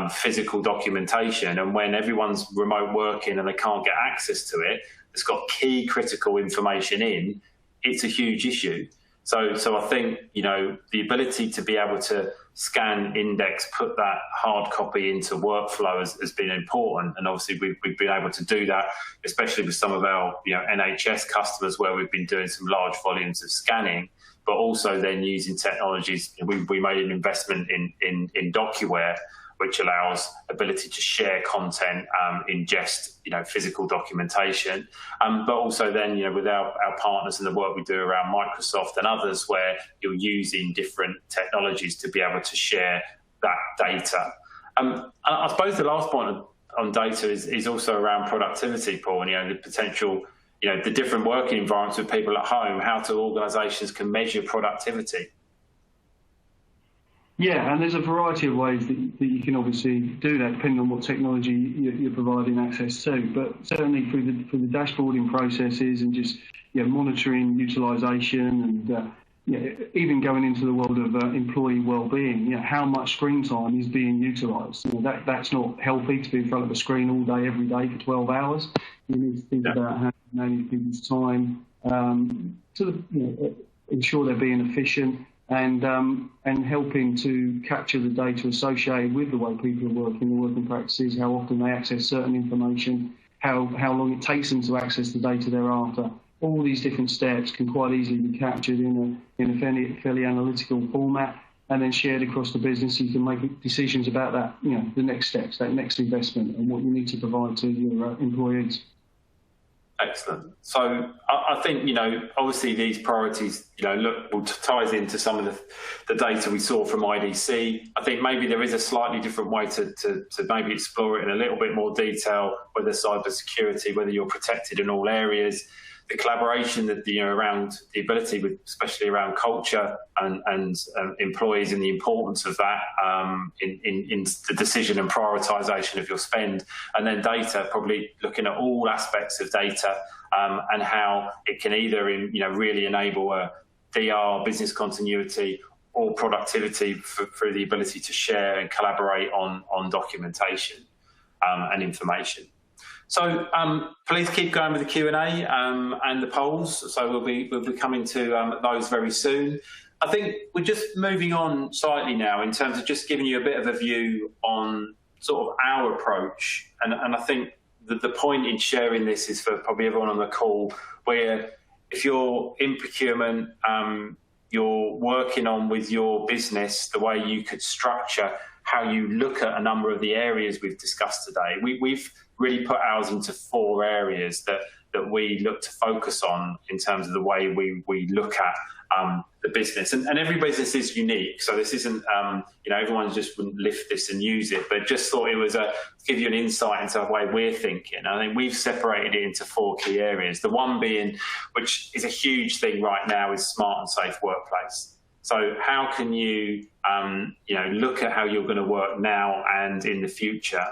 physical documentation. And when everyone's remote working and they can't get access to it, it's got key critical information in, it's a huge issue. So I think, the ability to be able to scan, index, put that hard copy into workflow has been important. And obviously we've been able to do that, especially with some of our NHS customers where we've been doing some large volumes of scanning, but also then using technologies. We made an investment in DocuWare, which allows ability to share content, ingest, physical documentation, but also then, with our partners and the work we do around Microsoft and others, where you're using different technologies to be able to share that data. I suppose the last point on data is also around productivity, Paul, and the potential, the different working environments with people at home, how organisations can measure productivity. Yeah, and there's a variety of ways that you can obviously do that, depending on what technology you're providing access to. But certainly through the dashboarding processes and just monitoring utilisation and even going into the world of employee well-being. How much screen time is being utilised? That's not healthy to be in front of a screen all day, every day for 12 hours. You need to think about how to manage people's time to ensure they're being efficient. And helping to capture the data associated with the way people are working, the working practices, how often they access certain information, how long it takes them to access the data thereafter. All these different steps can quite easily be captured in a fairly analytical format and then shared across the business. You can make decisions about that, the next steps, that next investment, and what you need to provide to your employees. Excellent. So I think, obviously these priorities, ties into some of the data we saw from IDC. I think maybe there is a slightly different way to maybe explore it in a little bit more detail, whether cybersecurity, whether you're protected in all areas, the collaboration that around the ability, with especially around culture and employees and the importance of that in the decision and prioritisation of your spend, and then data, probably looking at all aspects of data and how it can either really enable a DR, business continuity, or productivity through the ability to share and collaborate on documentation and information. So please keep going with the Q&A and the polls. So we'll be coming to those very soon. I think we're just moving on slightly now in terms of just giving you a bit of a view on sort of our approach. And I think that the point in sharing this is for probably everyone on the call, where if you're in procurement, you're working on with your business, the way you could structure how you look at a number of the areas we've discussed today. We've really put ours into 4 areas that we look to focus on in terms of the way we look at the business. And every business is unique. So this isn't, everyone just wouldn't lift this and use it, but just thought it was to give you an insight into the way we're thinking. I think we've separated it into 4 key areas. The one being, which is a huge thing right now, is smart and safe workplace. So how can you, look at how you're going to work now and in the future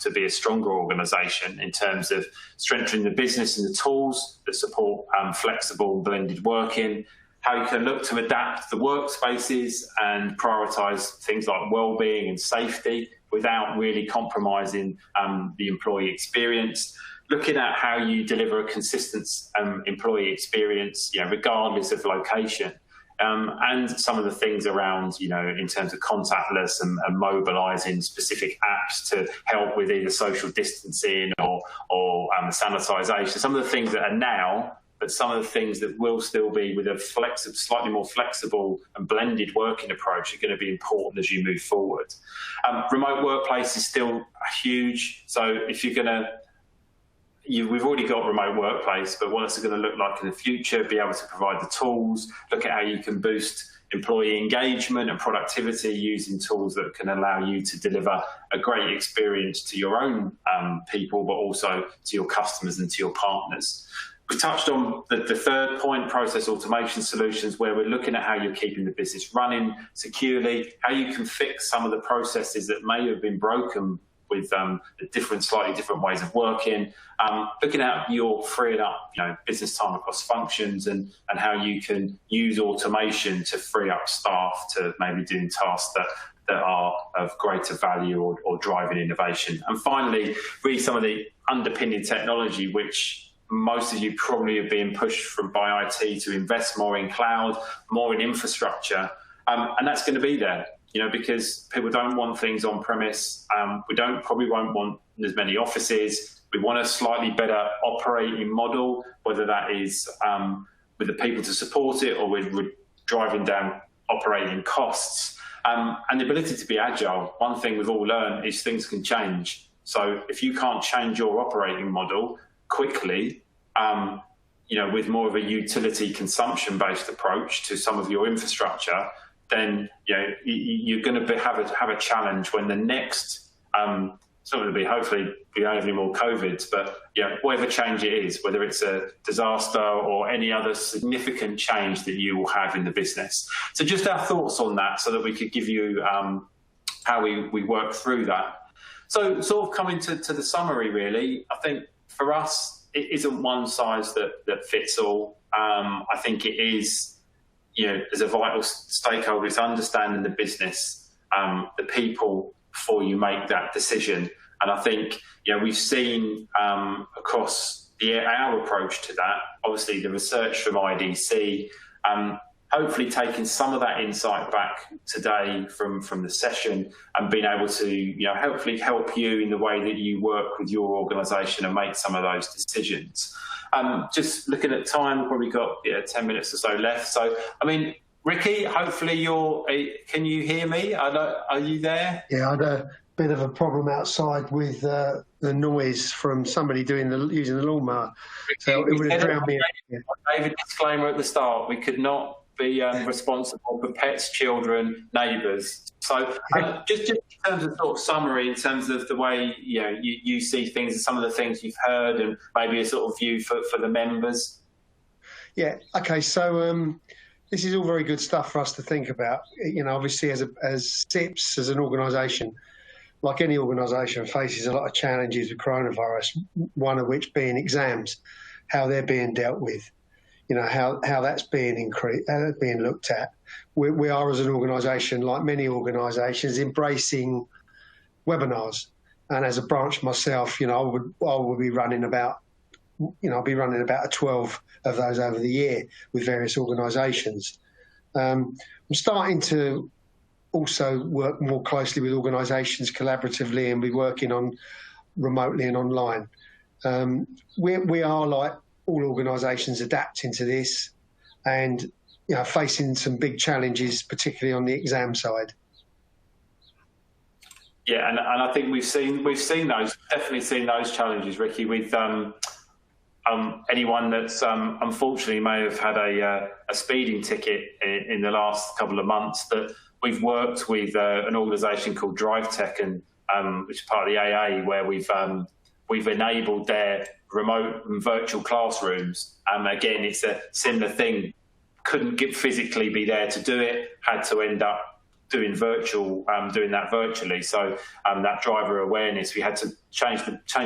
to be a stronger organisation in terms of strengthening the business and the tools that support flexible and blended working, how you can look to adapt the workspaces and prioritise things like well-being and safety without really compromising the employee experience, looking at how you deliver a consistent employee experience, regardless of location. And some of the things around, in terms of contactless and mobilising specific apps to help with either social distancing or sanitisation. Some of the things that are now but some of the things that will still be with a slightly more flexible and blended working approach are going to be important as you move forward. Remote workplace is still huge. So if you're going to, we've already got remote workplace, but what's it going to look like in the future? Be able to provide the tools, look at how you can boost employee engagement and productivity using tools that can allow you to deliver a great experience to your own people, but also to your customers and to your partners. We touched on the third point, process automation solutions, where we're looking at how you're keeping the business running securely, how you can fix some of the processes that may have been broken with the slightly different ways of working, looking at your freeing up, business time across functions, and how you can use automation to free up staff to maybe doing tasks that are of greater value or driving innovation. And finally, really some of the underpinning technology, which most of you probably are being pushed by IT to invest more in cloud, more in infrastructure, and that's going to be there. Because people don't want things on premise. We probably won't want as many offices. We want a slightly better operating model, whether that is with the people to support it or with driving down operating costs. And the ability to be agile. One thing we've all learned is things can change. So if you can't change your operating model quickly, with more of a utility consumption-based approach to some of your infrastructure, then you're going to have a challenge when the next, it's not going to be hopefully be only more COVIDs, but whatever change it is, whether it's a disaster or any other significant change that you will have in the business. So just our thoughts on that, so that we could give you how we work through that. So sort of coming to the summary, really, I think for us it isn't one size that fits all. I think it is. As a vital stakeholder, it's understanding the business, the people, before you make that decision. And I think, we've seen across our approach to that, obviously the research from IDC, hopefully taking some of that insight back today from the session and being able to, hopefully help you in the way that you work with your organisation and make some of those decisions. Just looking at time, probably got 10 minutes or so left. So, Ricky, hopefully can you hear me? Are you there? Yeah, I had a bit of a problem outside with the noise from somebody using the lawnmower. Ricky, so it would have drowned me. I gave a disclaimer at the start. We could not be responsible for pets, children, neighbours. So just in terms of sort of summary, in terms of the way you see things and some of the things you've heard, and maybe a sort of view for the members. Yeah. Okay. So this is all very good stuff for us to think about. Obviously, as SIPS, as an organisation, like any organisation, faces a lot of challenges with coronavirus. One of which being exams, how they're being dealt with. How that's being looked at. We are, as an organisation, like many organisations, embracing webinars. And as a branch myself, I would be running about, I'll be running about 12 of those over the year with various organisations. I'm starting to also work more closely with organisations collaboratively and be working on remotely and online. We are, like all organisations, adapting to this and facing some big challenges, particularly on the exam side. Yeah, and I think we've seen those, definitely seen those challenges, Ricky, with anyone that's unfortunately may have had a speeding ticket in the last couple of months. That we've worked with an organisation called Drive Tech, and which is part of the AA, where we've enabled their remote and virtual classrooms. Again, it's a similar thing. Couldn't physically be there to do it, had to end up doing that virtually. So that driver awareness, we had to change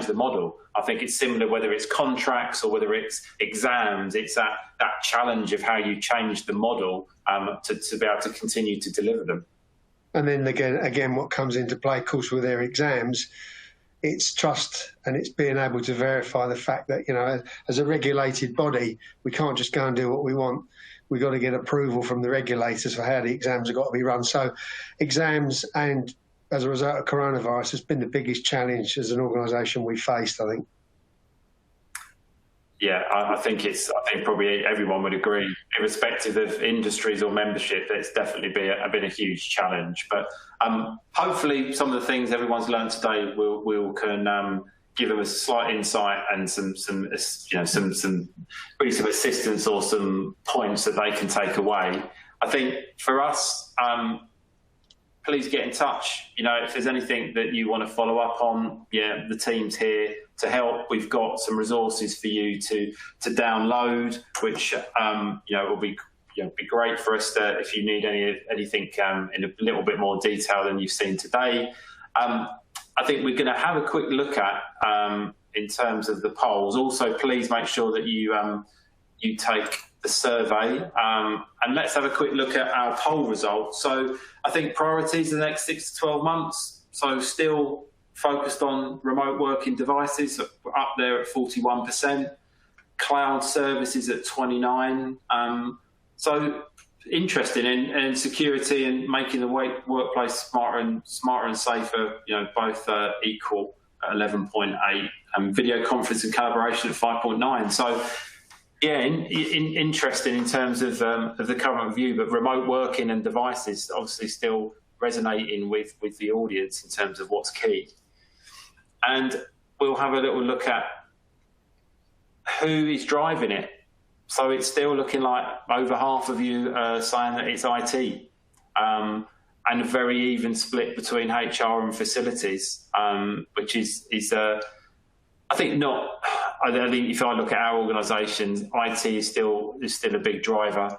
the model. I think it's similar, whether it's contracts or whether it's exams. It's that challenge of how you change the model to be able to continue to deliver them. And then again, what comes into play, of course, with their exams, it's trust, and it's being able to verify the fact that, as a regulated body, we can't just go and do what we want. We've got to get approval from the regulators for how the exams have got to be run. So exams, and as a result of coronavirus, has been the biggest challenge as an organisation we faced, I think. Yeah, I think probably everyone would agree, irrespective of industries or membership, that it's definitely been a huge challenge. But hopefully, some of the things everyone's learned today can give them a slight insight and some really some assistance or some points that they can take away. I think for us, please get in touch. If there's anything that you want to follow up on, the team's here to help. We've got some resources for you to download, which will be great for us if you need anything in a little bit more detail than you've seen today. I think we're going to have a quick look at in terms of the polls. Also, please make sure that you take the survey, and let's have a quick look at our poll results. So I think priorities in the next 6 to 12 months. So still focused on remote working devices, up there at 41%, cloud services at 29%. So interesting in security and making the workplace smarter and safer. Both equal at 11.8, and video conference and collaboration at 5.9. So. Yeah, interesting in terms of the current view, but remote working and devices obviously still resonating with the audience in terms of what's key. And we'll have a little look at who is driving it. So it's still looking like over half of you are saying that it's IT, and a very even split between HR and facilities, which is I think not. I think if I look at our organisations, IT is still a big driver.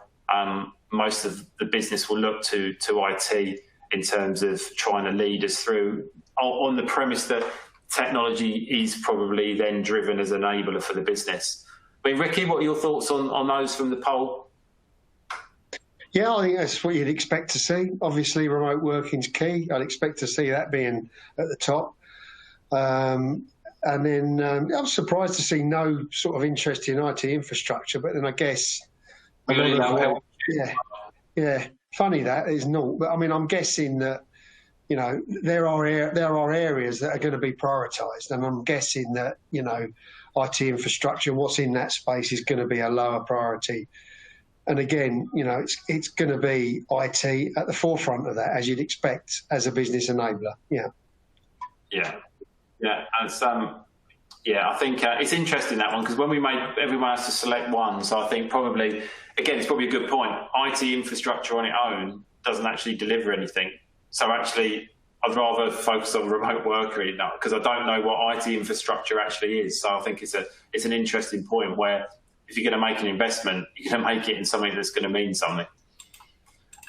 Most of the business will look to IT in terms of trying to lead us through, on the premise that technology is probably then driven as an enabler for the business. I mean, Ricky, what are your thoughts on those from the poll? Yeah, I think that's what you'd expect to see. Obviously, remote working's key. I'd expect to see that being at the top. And then I was surprised to see no sort of interest in IT infrastructure, but then I guess funny that is not. But I mean, I'm guessing that there are areas that are going to be prioritised, and I'm guessing that IT infrastructure, what's in that space, is going to be a lower priority. And again, it's going to be IT at the forefront of that, as you'd expect as a business enabler. Yeah. I think it's interesting, that one, because when everyone has to select one. So I think it's probably a good point. IT infrastructure on its own doesn't actually deliver anything. So actually, I'd rather focus on remote working now, because I don't know what IT infrastructure actually is. So I think it's an interesting point where if you're going to make an investment, you're going to make it in something that's going to mean something.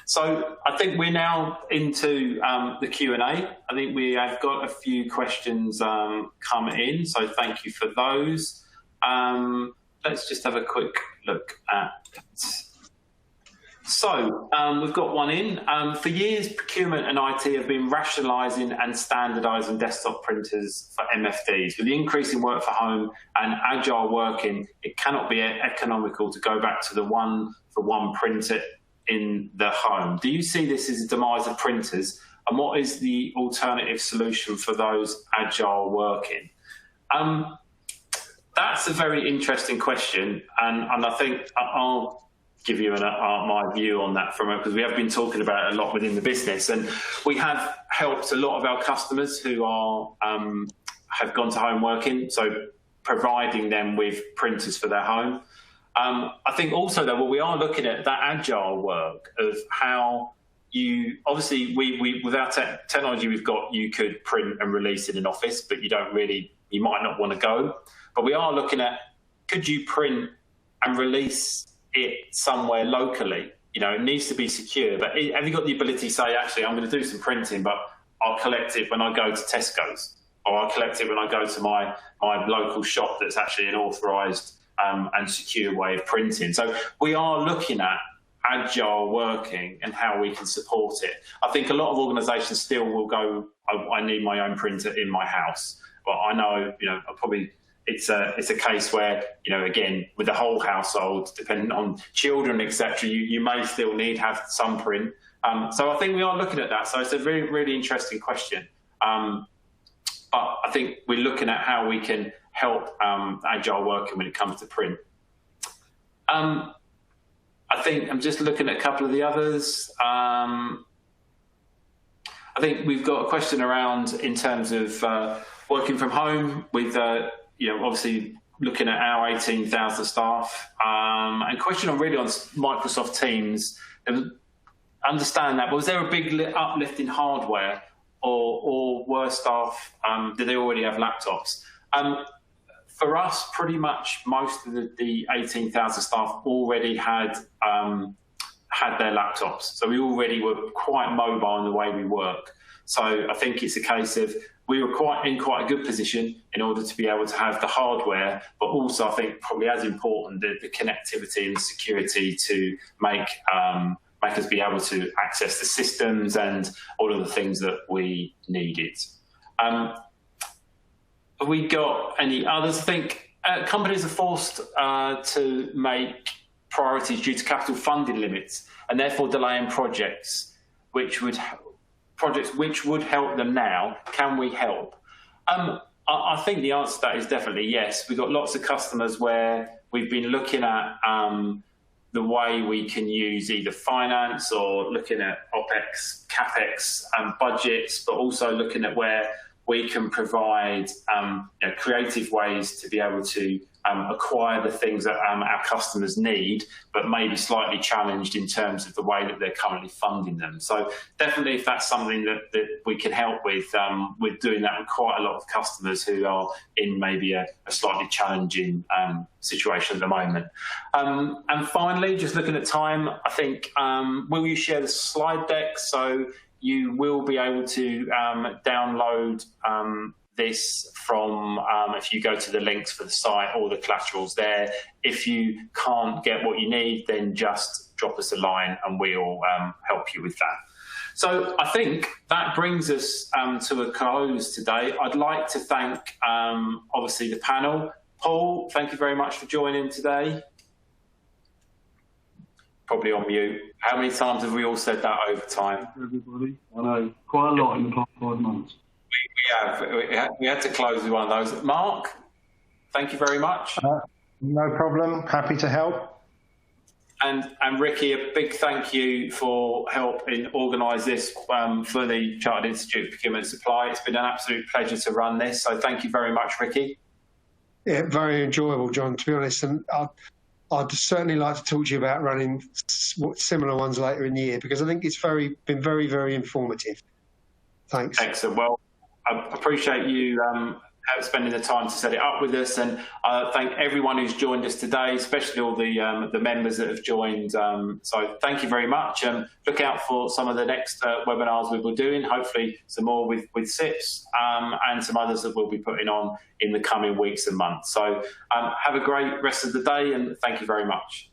So I think we're now into the Q&A. I think we have got a few questions come in, so thank you for those. Let's just have a quick look at it. So we've got one in. For years, procurement and IT have been rationalising and standardising desktop printers for MFDs. With the increase in work from home and agile working, it cannot be economical to go back to the one-for-one printer in the home. Do you see this as a demise of printers, and what is the alternative solution for those agile working? That's a very interesting question, and I think I'll give you my view on that from it, because we have been talking about it a lot within the business, and we have helped a lot of our customers who have gone to home working, so providing them with printers for their home. I think also, though, we are looking at that agile work of how obviously with our technology we've got, you could print and release in an office, but you might not want to go. But we are looking at, could you print and release it somewhere locally? It needs to be secure, but have you got the ability to say, actually, I'm going to do some printing, but I'll collect it when I go to Tesco's, or I'll collect it when I go to my local shop that's actually an authorised and secure way of printing. So we are looking at agile working and how we can support it. I think a lot of organisations still will go, I need my own printer in my house. But I know, it's a case where, again, with the whole household, depending on children, etc., you may still need to have some print. So I think we are looking at that. So it's a really, really interesting question. But I think we're looking at how we can help agile working when it comes to print. I think I'm just looking at a couple of the others. I think we've got a question around in terms of working from home with, obviously looking at our 18,000 staff. And question on really on Microsoft Teams. Understand that, but was there a big uplift in hardware, or were staff, did they already have laptops? For us, pretty much most of the 18,000 staff already had their laptops. So we already were quite mobile in the way we work. So I think it's a case of we were in quite a good position in order to be able to have the hardware, but also I think probably as important, the connectivity and the security to make us be able to access the systems and all of the things that we needed. Have we got any others? I think companies are forced to make priorities due to capital funding limits and therefore delaying projects which would help them now. Can we help? I think the answer to that is definitely yes. We've got lots of customers where we've been looking at the way we can use either finance or looking at OPEX, CAPEX budgets, but also looking at where we can provide creative ways to be able to acquire the things that our customers need, but maybe slightly challenged in terms of the way that they're currently funding them. So definitely if that's something that we can help with, we're doing that with quite a lot of customers who are in maybe a slightly challenging situation at the moment. And finally, just looking at time, I think, will you share the slide deck? So you will be able to download this from, if you go to the links for the site, all the collateral's there. If you can't get what you need, then just drop us a line and we'll help you with that. So I think that brings us to a close today. I'd like to thank, obviously, the panel. Paul, thank you very much for joining today. Probably on mute. How many times have we all said that over time? Everybody, I know, quite a lot in the past 5 months. We had to close with one of those. Mark, thank you very much. No problem. Happy to help. And Ricky, a big thank you for help in organise this for the Chartered Institute of Procurement and Supply. It's been an absolute pleasure to run this. So thank you very much, Ricky. Yeah, very enjoyable, John, to be honest. And I'd certainly like to talk to you about running similar ones later in the year, because I think it's been very, very informative. Thanks. Excellent. Well, I appreciate you spending the time to set it up with us, and thank everyone who's joined us today, especially all the members that have joined. So thank you very much. Look out for some of the next webinars we will be doing, hopefully some more with SIPs and some others that we'll be putting on in the coming weeks and months. So have a great rest of the day, and thank you very much.